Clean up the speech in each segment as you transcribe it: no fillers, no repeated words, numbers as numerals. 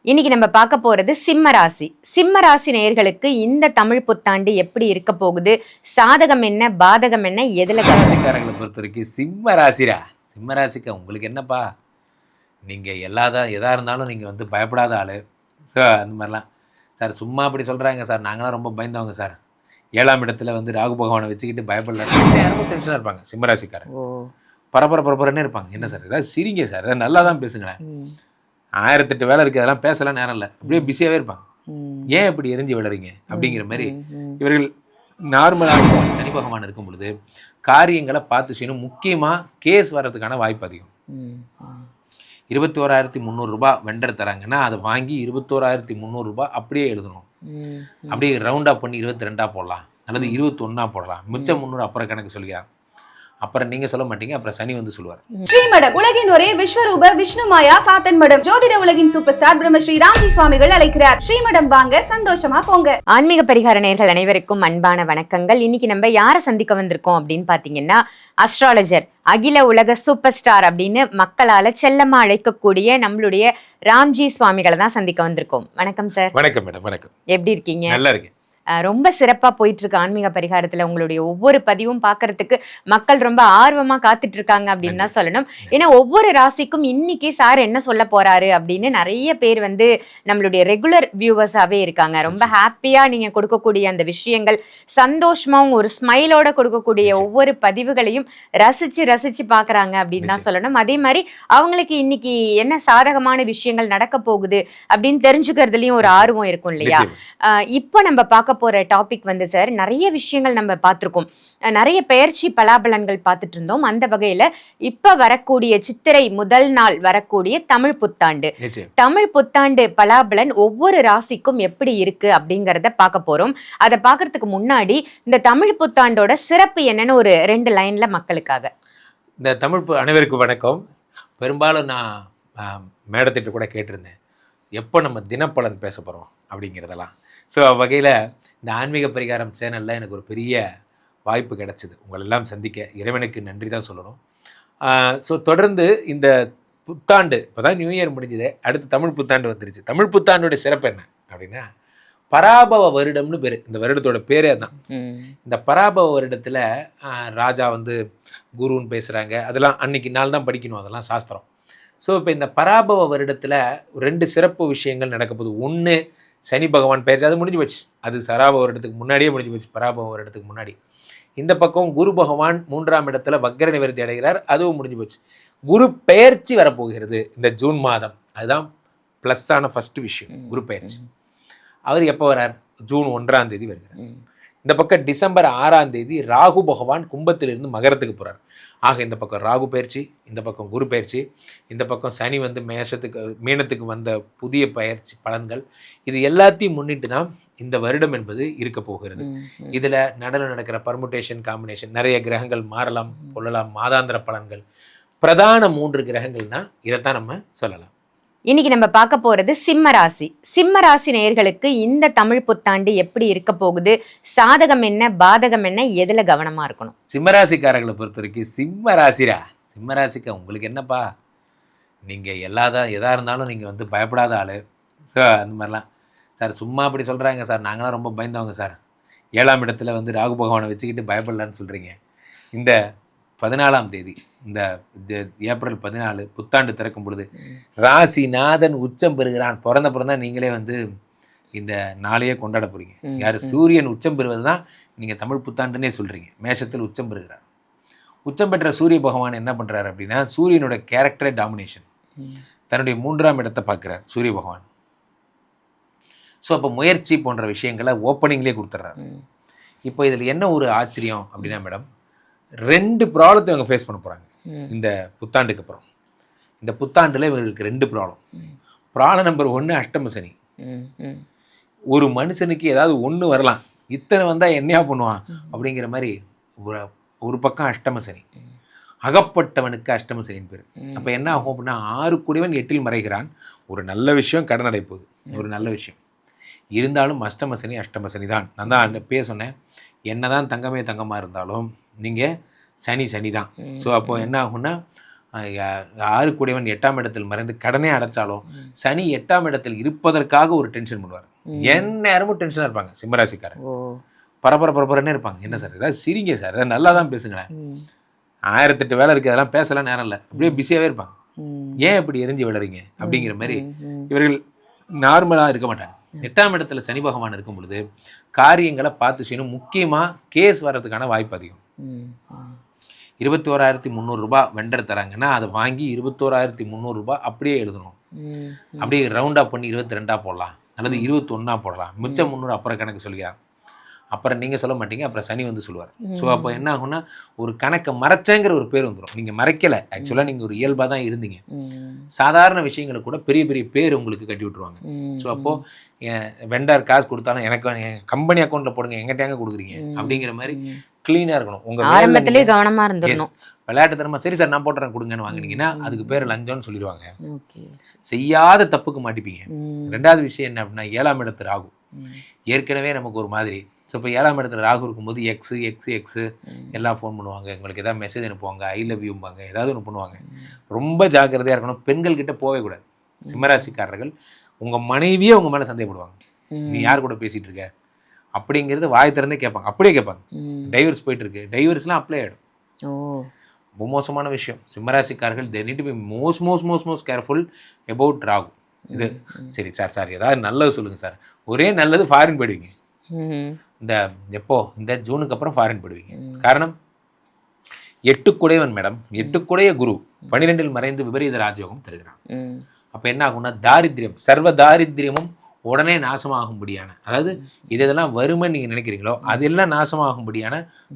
இன்னைக்கு நம்ம பார்க்க போறது சிம்ம ராசி. சிம்ம ராசி நேயர்களுக்கு இந்த தமிழ் புத்தாண்டு எப்படி இருக்க போகுது, சாதகம் என்ன பாதகம் என்ன, எதுல ராசிக்காரங்களை பொறுத்த வரைக்கும் சிம்ம ராசிரா. சிம்ம ராசிக்கு உங்களுக்கு என்னப்பா, நீங்கள் எதா இருந்தாலும் நீங்கள் வந்து பயப்படாத ஆள். ஸோ அந்த மாதிரிலாம் சார் சும்மா அப்படி சொல்கிறாங்க சார், நாங்களாம் ரொம்ப பயந்தவங்க சார். 7ஆம் இடத்துல வந்து ராகு பகவானை வச்சுக்கிட்டு பயப்படல, ரொம்ப டென்ஷனாக இருப்பாங்க சிம்மராசிக்காரன். பரபரன்னு இருப்பாங்க. என்ன சார் ஏதாவது சிரிங்க சார், ஏதாவது நல்லா தான் பேசுங்களேன். 1008 வேலை இருக்குது, அதெல்லாம் பேசலாம் நேரம் இல்லை, அப்படியே பிஸியாகவே இருப்பாங்க. ஏன் இப்படி எரிஞ்சு விடுறீங்க அப்படிங்கிற மாதிரி இவர்கள் நார்மலாக சனி பகவான் இருக்கும் பொழுது காரியங்களை பார்த்து செய்யணும். முக்கியமாக கேஸ் வர்றதுக்கான வாய்ப்பு அதிகம். 21,300 ரூபாய் வெண்டர் தராங்கன்னா அதை வாங்கி 21,300 ரூபாய் அப்படியே எழுதணும். அப்படியே ரவுண்டாக பண்ணி 22 போடலாம், அல்லது 21 போடலாம். மிச்சம் 300 அப்புறம் கணக்கு சொல்லிக்கலாம். அப்புறம் நீங்க சொல்ல மாட்டீங்க, அப்புறம் சனி வந்து சொல்லுவார். ஸ்ரீமடம் உலகின் ஒரே விஸ்வரூப விஷ்ணு மாயா சாத்தன் மடம், ஜோதிட உலகின் சூப்பர் ஸ்டார் பிரம்மஸ்ரீ ராம்ஜி சுவாமிகள் அழைக்கிறார். ஸ்ரீமடம் வாங்க, சந்தோஷமா போங்க. ஆன்மீக பரிகார நேயர்கள் அனைவருக்கும் அன்பான வணக்கங்கள். இன்னைக்கு நம்ம யாரை சந்திக்க வந்திருக்கோம் அப்படின்னு பாத்தீங்கன்னா, அஸ்ட்ராலஜர், அகில உலக சூப்பர் ஸ்டார் அப்படின்னு மக்களால செல்லமா அழைக்கக்கூடிய நம்மளுடைய ராம்ஜி சுவாமிகளை தான் சந்திக்க வந்திருக்கோம். வணக்கம் சார். வணக்கம் மேடம். வணக்கம். எப்படி இருக்கீங்க? நல்லா இருக்கேன். ரொம்ப சிறப்பா போயிட்டு இருக்கு ஆன்மீக பரிகாரத்துல. உங்களுடைய ஒவ்வொரு பதிவும் பாக்குறதுக்கு மக்கள் ரொம்ப ஆர்வமா காத்துட்டு இருக்காங்க அப்படின்னு தான் சொல்லணும். ஏன்னா ஒவ்வொரு ராசிக்கும் இன்னைக்கு சார் என்ன சொல்ல போறாரு அப்படின்னு நிறைய பேர் வந்து நம்மளுடைய ரெகுலர் வியூவர்ஸாவே இருக்காங்க. ரொம்ப ஹாப்பியா நீங்க கொடுக்கக்கூடிய அந்த விஷயங்கள், சந்தோஷமாவும் ஒரு ஸ்மைலோட கொடுக்கக்கூடிய ஒவ்வொரு பதிவுகளையும் ரசிச்சு பாக்குறாங்க அப்படின்னு தான் சொல்லணும். அதே மாதிரி அவங்களுக்கு இன்னைக்கு என்ன சாதகமான விஷயங்கள் நடக்க போகுது அப்படின்னு தெரிஞ்சுக்கிறதுலயும் ஒரு ஆர்வம் இருக்கும் இல்லையா? இப்போ நம்ம பார்க்க போற டாபிக் வந்து சார், நிறைய விஷயங்கள் நம்ம பார்த்திருக்கோம். நிறைய பெயர்ச்சி பலாபலன்கள் பார்த்துட்டு இருந்தோம். அந்த வகையில இப்ப வரக்கூடிய சித்திரை முதல் நாள் வரக்கூடிய தமிழ் புத்தாண்டு, தமிழ் புத்தாண்டு பலாபலன் ஒவ்வொரு ராசிக்கும் எப்படி இருக்கு அப்படிங்கறத பார்க்க போறோம். அதை பார்க்கறதுக்கு முன்னாடி இந்த தமிழ் புத்தாண்டோட சிறப்பு என்னன்னு ஒரு 2 லைன்ல மக்களுக்காக. இந்த தமிழ் அனைவருக்கும் வணக்கம். பெரும்பாலும் நான் மேடத்திட்ட கூட கேட்டிருந்தேன், எப்போ நம்ம தினப்பலன் பேச போகிறோம் அப்படிங்கிறதெல்லாம். ஸோ வகையில் இந்த ஆன்மீக பரிகாரம் சேனலில் எனக்கு ஒரு பெரிய வாய்ப்பு கிடச்சிது. உங்களெல்லாம் சந்திக்க இறைவனுக்கு நன்றி தான் சொல்லணும். ஸோ தொடர்ந்து இந்த புத்தாண்டு, இப்போ தான் நியூ இயர் முடிஞ்சது, அடுத்து தமிழ் புத்தாண்டு வந்துருச்சு. தமிழ் புத்தாண்டோட சிறப்பு என்ன அப்படின்னா, பராபவ வருடம்னு பேர். இந்த வருடத்தோட பேரே தான். இந்த பராபவ வருடத்தில் ராஜா வந்து குருன்னு பேசுகிறாங்க. அதெல்லாம் அன்னைக்கு நாள் தான் படிக்கணும், அதெல்லாம் சாஸ்திரம். ஸோ இப்போ இந்த பராபவ வருடத்தில் 2 சிறப்பு விஷயங்கள் நடக்க போகுது. ஒன்று, சனி பகவான் பெயர்ச்சி, அது முடிஞ்சு போச்சு. அது சராப வருடத்துக்கு முன்னாடியே முடிஞ்சு போச்சு, பராபவ வருடத்துக்கு முன்னாடி. இந்த பக்கம் குரு பகவான் 3ஆம் இடத்துல வக்ர நிவர்த்தி அடைகிறார், அதுவும் முடிஞ்சு போச்சு. குரு பெயர்ச்சி வரப்போகிறது இந்த ஜூன் மாதம். அதுதான் ப்ளஸ்ஸான ஃபஸ்ட்டு விஷயம். குரு பெயர்ச்சி அவர் எப்போ வரார்? ஜூன் 1ஆம் தேதி வருகிறார். இந்த பக்கம் டிசம்பர் 6ஆம் தேதி ராகு பகவான் கும்பத்திலிருந்து மகரத்துக்கு போகிறார். ஆக இந்த பக்கம் ராகு பயிற்சி, இந்த பக்கம் குரு பயிற்சி, இந்த பக்கம் சனி வந்து மீனத்துக்கு வந்த புதிய பயிற்சி பலன்கள், இது எல்லாத்தையும் முன்னிட்டு தான் இந்த வருடம் என்பது இருக்க போகிறது. இதில் நடக்கிற பர்முட்டேஷன் காம்பினேஷன், நிறைய கிரகங்கள் மாறலாம் கொள்ளலாம், மாதாந்திர பலன்கள், பிரதான 3 கிரகங்கள்னா இதைத்தான் நம்ம சொல்லலாம். இன்னைக்கு நம்ம பார்க்க போறது சிம்ம ராசி. சிம்ம ராசி நேயர்களுக்கு இந்த தமிழ் புத்தாண்டு எப்படி இருக்க போகுது, சாதகம் என்ன பாதகம் என்ன, எதுல கவனமா இருக்கணும்? சிம்மராசிக்காரர்களை பொறுத்த வரைக்கும் சிம்ம ராசிரா. சிம்ம ராசிக்கு உங்களுக்கு என்னப்பா, நீங்கள் எதா இருந்தாலும் நீங்கள் வந்து பயப்படாத ஆள். ஸோ அந்த மாதிரிலாம் சார் சும்மா அப்படி சொல்கிறாங்க சார், நாங்களாம் ரொம்ப பயந்தவங்க சார். 7ஆம் இடத்துல வந்து ராகு பகவானை வச்சுக்கிட்டு பயப்படலான்னு சொல்கிறீங்க. இந்த 14ஆம் தேதி, இந்த ஏப்ரல் 14 புத்தாண்டு திறக்கும் பொழுது ராசிநாதன் உச்சம் பெறுகிறான். பிறந்தா நீங்களே வந்து இந்த நாளையே கொண்டாட போறீங்க. யார்? சூரியன் உச்சம் பெறுவது தான் நீங்கள் தமிழ் புத்தாண்டுன்னே சொல்கிறீங்க. மேஷத்தில் உச்சம் பெறுகிறார். உச்சம் பெற்ற சூரிய பகவான் என்ன பண்ணுறாரு அப்படின்னா, சூரியனோட கேரக்டரை டாமினேஷன், தன்னுடைய 3ஆம் இடத்தை பார்க்குறார் சூரிய பகவான். ஸோ அப்போ முயற்சி போன்ற விஷயங்களை ஓப்பனிங்லேயே கொடுத்துட்றாரு. இப்போ இதில் என்ன ஒரு ஆச்சரியம் அப்படின்னா மேடம், 2 ப்ராப்ளத்தை இவங்க ஃபேஸ் பண்ண போகிறாங்க இந்த புத்தாண்டுக்கு அப்புறம். இந்த புத்தாண்டில் இவங்களுக்கு 2 ப்ராப்ளம் நம்பர் 1 அஷ்டம சனி. ஒரு மனுஷனுக்கு ஏதாவது ஒன்று வரலாம், இத்தனை வந்தால் என்னையா பண்ணுவான் அப்படிங்கிற மாதிரி ஒரு பக்கம் அஷ்டம சனி. அகப்பட்டவனுக்கு அஷ்டம சனின்னு பேர். அப்போ என்ன ஆகும் அப்படின்னா, 6 கூடியவன் 8இல் மறைகிறான். ஒரு நல்ல விஷயம் கடன் அடைப்போகுது, ஒரு நல்ல விஷயம் இருந்தாலும் அஷ்டம சனி தான். நான் தான் பேச சொன்னேன், என்ன தான் தங்கமாக இருந்தாலும் நீங்கள் சனி தான். ஸோ அப்போ என்ன ஆகும்னா, ஆறு கூடியவன் 8ஆம் இடத்தில் மறைந்து கடனே அடைச்சாலும் சனி 8ஆம் இடத்தில் இருப்பதற்காக ஒரு டென்ஷன் பண்ணுவார். எந்நேரமும் டென்ஷனாக இருப்பாங்க சிம்மராசிக்காரங்க. பரபரன்னு இருப்பாங்க. என்ன சார் ஏதாவது சிரிங்க சார், ஏதாவது நல்லா தான் பேசுங்களேன், 1008 வேலை இருக்குது, அதெல்லாம் பேசலாம் நேரம் இல்லை, அப்படியே பிஸியாகவே இருப்பாங்க. ஏன் இப்படி எரிஞ்சு விடுறீங்க அப்படிங்கிற மாதிரி இவர்கள் நார்மலாக இருக்க மாட்டாங்க. 8ஆம் இடத்துல சனி பகவான் இருக்கும் பொழுது காரியங்களை பார்த்து செய்யணும். முக்கியமாக கேஸ் வர்றதுக்கான வாய்ப்பு அதிகம். 21,300 ரூபாய் வெண்டர் தராங்கன்னா அதை வாங்கி 21,300 ரூபாய் அப்படியே எழுதணும். அப்படியே ரவுண்டாக பண்ணி 22 போடலாம், அல்லது 21 போடலாம், மிச்சம் 300 அப்புறம் கணக்கு சொல்லிக்கலாம். அப்புறம் நீங்கள் சொல்ல மாட்டீங்க, அப்புறம் சனி வந்து சொல்லுவார். ஸோ அப்போ என்ன ஆகும்னா ஒரு கணக்கை மறைச்சேங்கிற ஒரு பேர் வந்துடும். நீங்கள் மறைக்கலை, ஆக்சுவலாக நீங்கள் ஒரு இயல்பாக தான் இருந்தீங்க. சாதாரண விஷயங்களை கூட பெரிய பெரிய பேர் உங்களுக்கு கட்டி விட்டுருவாங்க. ஸோ அப்போது வெண்டார் காசு கொடுத்தாலும் எனக்கு கம்பெனி அக்கௌண்ட்டில் போடுங்க, எங்கிட்டாங்க கொடுக்குறீங்க அப்படிங்கிற மாதிரி க்ளீனாக இருக்கணும். உங்கள் ஆரம்பத்திலே கவனமாக இருந்துடணும். விளையாட்டுத்தனமா சரி சார் நான் போட்டுறேன் கொடுங்கன்னு வாங்கினீங்கன்னா அதுக்கு பேர் லஞ்சம்னு சொல்லிடுவாங்க. செய்யாத தப்புக்கு மாட்டிப்பீங்க. 2வது விஷயம் என்ன அப்படின்னா 7ஆம் இடத்து ராகு. ஏற்கனவே நமக்கு ஒரு மாதிரி. ஸோ இப்போ 7ஆம் இடத்துல ராகு இருக்கும்போது எக்ஸு எல்லாம் ஃபோன் பண்ணுவாங்க, உங்களுக்கு ஏதாவது மெசேஜ் அனுப்புவாங்க, ஐ லவ் யூம்பாங்க, ஏதாவது ஒன்று பண்ணுவாங்க. ரொம்ப ஜாக்கிரதையாக இருக்கணும். பெண்கள் கிட்ட போகவே கூடாது. சிம்மராசிக்காரர்கள் உங்கள் மனைவியே உங்கள் மேலே சந்தேகப்படுவாங்க, நீ யார் கூட பேசிகிட்டு இருக்க அப்படிங்கிறது வாய் திறந்தே கேட்பாங்க. அப்படியே கேட்பாங்க. டைவர்ஸ் போயிட்டு இருக்கு, டைவர்ஸ்லாம் அப்ளை ஆகிடும். ரொம்ப மோசமான விஷயம். சிம்மராசிக்காரர்கள் they need to be most careful about Rahu. இது சரி சார் ஏதாவது நல்லது சொல்லுங்க சார். ஒரே நல்லது ஃபாரின் போயிடுவீங்க. இந்த ஜூனுக்கு அப்புறம் ஃபாரின் போயிடுவீங்க. காரணம் 8 மேடம், 8 குரு 12 மறைந்து விபரீத ராஜயோகம் தருகிறான். அப்போ என்ன ஆகும்னா தாரித்யம், சர்வ தாரித்யமும் உடனே நாசமாகும்படியான, அதாவது இதெல்லாம் வறுமைன்னு நீங்கள் நினைக்கிறீங்களோ அதெல்லாம் நாசமாகும்படியான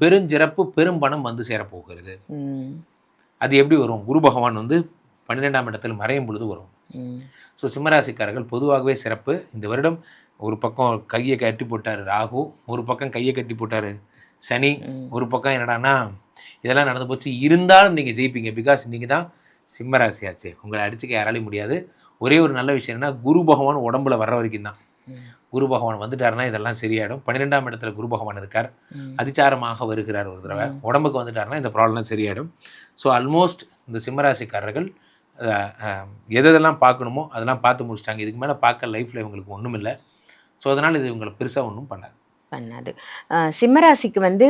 பெருஞ்சிறப்பு பெரும் பணம் வந்து சேரப்போகிறது. அது எப்படி வரும்? குரு பகவான் வந்து 12ஆம் இடத்துல மறையும் பொழுது வரும். ஸோ சிம்மராசிக்காரர்கள் பொதுவாகவே சிறப்பு. இந்த வருடம் ஒரு பக்கம் கையை கட்டி போட்டார் ராகு, ஒரு பக்கம் கையை கட்டி போட்டார் சனி, ஒரு பக்கம் என்னடான்னா இதெல்லாம் நடந்து போச்சு. இருந்தாலும் நீங்கள் ஜெயிப்பீங்க. பிகாஸ் நீங்கள் தான் சிம்மராசியாச்சு, உங்களை அடிச்சுக்க யாராலையும் முடியாது. ஒரே ஒரு நல்ல விஷயம் என்னன்னா குரு பகவான் உடம்புல வர்ற வரைக்கும் தான். குரு பகவான் வந்துட்டாருன்னா இதெல்லாம் சரியாயிடும். 12ஆம் இடத்துல குரு பகவான் இருக்கார், அதிச்சாரமாக வருகிறார் ஒரு தடவை. உடம்புக்கு வந்துட்டாருன்னா இந்த ப்ராப்ளம் சரியாயிடும். ஸோ ஆல்மோஸ்ட் இந்த சிம்மராசிக்காரர்கள் எதெல்லாம் பார்க்கணுமோ அதெல்லாம் பார்த்து முடிச்சிட்டாங்க. இதுக்கு மேலே பார்க்க லைஃப்பில் இவங்களுக்கு ஒன்றும் இல்லை. ஸோ அதனால் இது இவங்களை பெருசாக ஒன்றும் பண்ணாது. சிம்மராசிக்கு வந்து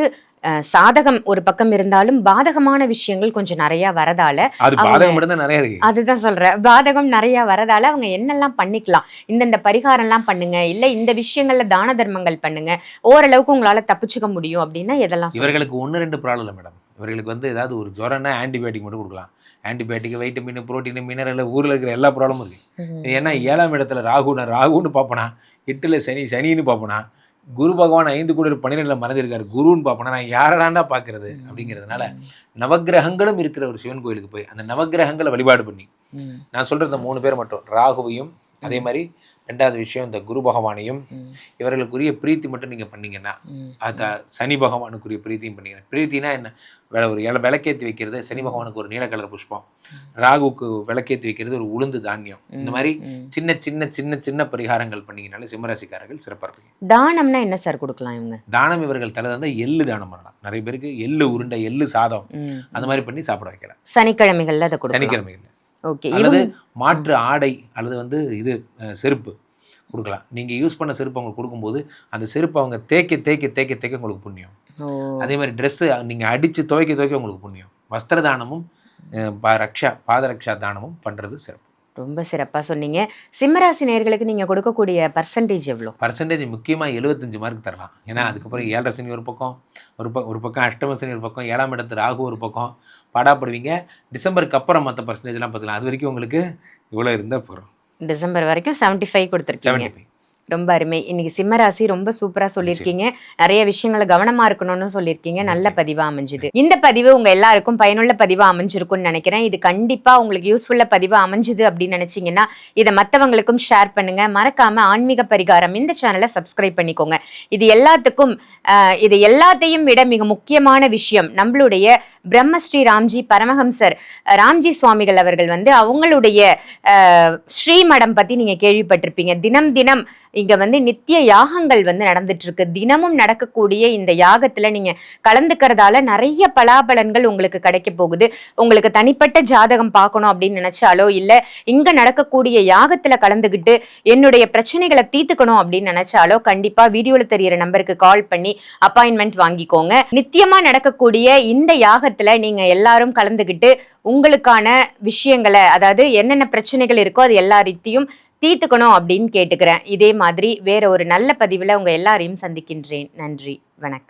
சாதகம் ஒரு பக்கம் இருந்தாலும் பாதகமான விஷயங்கள் கொஞ்சம் நிறைய வரதால, அது பாதகம் இருந்தா நிறைய இருக்கு. அதுதான் சொல்றேன், பாதகம் நிறைய வரதால அவங்க என்னெல்லாம் பண்ணிக்கலாம், இந்த பரிகாரம் எல்லாம் பண்ணுங்க, இல்ல இந்த விஷயங்கள்ல தான தர்மங்கள் பண்ணுங்க, ஓரளவுக்கு உங்களால தப்பிச்சுக்க முடியும் அப்படின்னா எதெல்லாம்? இவர்களுக்கு 1-2 ப்ராப்ளம் இல்லை மேடம். இவர்களுக்கு வந்து ஏதாவது ஒரு ஜுரம்னா ஆன்டிபயோட்டிக் மட்டும் கொடுக்கலாம். ஆன்டிபயோட்டிக், வைட்டமின், புரோட்டீன், மினரல், ஊரில் இருக்கிற எல்லா ப்ராப்ளமும் இருக்குது. ஏன்னா 7ஆம் இடத்துல ராகுன்னு பார்ப்பனா, 8ல் சனின்னு பார்ப்பனா, குரு பகவான் 5 கூட 12ல் மறைஞ்சிருக்காரு, குருன்னு பார்ப்பனா நான் யாரடாண்டா பார்க்கறது அப்படிங்கிறதுனால நவகிரகங்களும் இருக்கிற ஒரு சிவன் கோயிலுக்கு போய் அந்த நவகிரகங்களை வழிபாடு பண்ணி, நான் சொல்கிறது இந்த 3 பேர் மட்டும், ராகுவையும் அதே மாதிரி 2வது விஷயம் இந்த குரு பகவானையும் இவர்களுக்குரிய பிரீத்தி மட்டும் நீங்கள் பண்ணீங்கன்னா, அதை சனி பகவானுக்குரிய பிரீத்தியும் பண்ணீங்கன்னா. பிரீத்தினா என்ன? ஒரு விளக்கேற்றி வைக்கிறது, சனி பகவானுக்கு ஒரு நீல கலர் புஷ்பம், ராகுக்கு விளக்கேற்றி வைக்கிறது ஒரு உளுந்து தானியம். இந்த மாதிரி சின்ன சின்ன சின்ன சின்ன பரிகாரங்கள் பண்ணீங்கனாலே சிம்மராசிக்காரர்கள் சிறப்பாக இருப்பீங்க. தானம்னா என்ன சார் கொடுக்கலாம் இவங்க? தானம் இவர்கள் தலை தந்தால் எள்ளு தானம் பண்ணலாம். நிறைய பேருக்கு எள்ளு உருண்டை, எள்ளு சாதம் அந்த மாதிரி பண்ணி சாப்பிட வைக்கலாம். சனிக்கிழமைகள்ல அதை கொடுக்கலாம். சனிக்கிழமைகள் அல்லது மாற்று ஆடை அல்லது வந்து இது செருப்பு கொடுக்கலாம். நீங்கள் யூஸ் பண்ண செருப்பு அவங்களுக்கு கொடுக்கும்போது அந்த செருப்பு அவங்க தேய்க்க உங்களுக்கு புண்ணியம். அதே மாதிரி ட்ரெஸ்ஸு நீங்கள் அடித்து துவைக்க உங்களுக்கு புண்ணியம். வஸ்திர தானமும் பாதரக்ஷா தானமும் பண்ணுறது சிறப்பு. ரொம்ப சிறப்பாக சொன்னீங்க. சிம்மராசி நேயர்களுக்கு நீங்கள் கொடுக்கக்கூடிய பர்சன்டேஜ் எவ்வளோ? பர்சன்டேஜ் முக்கியமாக 75 மார்க் தரலாம். ஏன்னா அதுக்கப்புறம் 7.5 சனி ஒரு பக்கம், ஒரு பக்கம் அஷ்டம சனி ஒரு பக்கம், 7ஆம் இடத்து ராகு ஒரு பக்கம், பாடாப்படுவீங்க. டிசம்பருக்கு அப்புறம் மற்ற பர்சன்டேஜ்லாம் பார்த்துக்கலாம். அது வரைக்கும் உங்களுக்கு இவ்வளோ இருந்தால் போகிறோம். டிசம்பர் வரைக்கும் 75 கொடுத்துருக்கீங்க. ரொம்ப அருமை. இன்னைக்கு சிம்மராசி ரொம்ப சூப்பரா சொல்லியிருக்கீங்க. நிறைய விஷயங்களை கவனமா இருக்கணும்னு சொல்லியிருக்கீங்க. நல்ல பதிவா அமைஞ்சுது. இந்த பதிவு உங்க எல்லாருக்கும் பயனுள்ள பதிவா அமைஞ்சிருக்கும்னு நினைக்கிறேன். இது கண்டிப்பா உங்களுக்கு யூஸ்ஃபுல்லா பதிவா அமைஞ்சுது அப்படின்னு நினைச்சீங்கன்னா இதை மற்றவங்களுக்கும் ஷேர் பண்ணுங்க. மறக்காம ஆன்மீக பரிகாரம் இந்த சேனலை சப்ஸ்கிரைப் பண்ணிக்கோங்க. இது எல்லாத்துக்கும் இது எல்லாத்தையும் விட மிக முக்கியமான விஷயம், நம்மளுடைய பிரம்மஸ்ரீ ராம்ஜி பரமஹம்சர் ராம்ஜி சுவாமிகள் அவர்கள் வந்து அவங்களுடைய ஸ்ரீமடம் பத்தி நீங்க கேள்விப்பட்டிருப்பீங்க. தினம் தினம் இங்க வந்து நித்திய யாகங்கள் வந்து நடந்துட்டு இருக்கு. தினமும் நடக்கக்கூடிய இந்த யாகத்துல நீங்க கலந்துக்கிறதால நிறைய பலாபலன்கள் உங்களுக்கு கிடைக்க போகுது. உங்களுக்கு தனிப்பட்ட ஜாதகம் பார்க்கணும் அப்படின்னு நினைச்சாலோ, இல்ல இங்க நடக்கக்கூடிய யாகத்துல கலந்துகிட்டு என்னுடைய பிரச்சனைகளை தீர்த்துக்கணும் அப்படின்னு நினைச்சாலோ, கண்டிப்பா வீடியோல தெரியிற நம்பருக்கு கால் பண்ணி அப்பாயின்மெண்ட் வாங்கிக்கோங்க. நித்தியமா நடக்கக்கூடிய இந்த யாகத்துல நீங்க எல்லாரும் கலந்துகிட்டு உங்களுக்கான விஷயங்களை, அதாவது என்னென்ன பிரச்சனைகள் இருக்கோ அது எல்லாத்தையும் தீர்த்துக்கணும் அப்படின்னு கேட்டுக்கிறேன். இதே மாதிரி வேற ஒரு நல்ல பதிவுல உங்க எல்லாரையும் சந்திக்கின்றேன். நன்றி, வணக்கம்.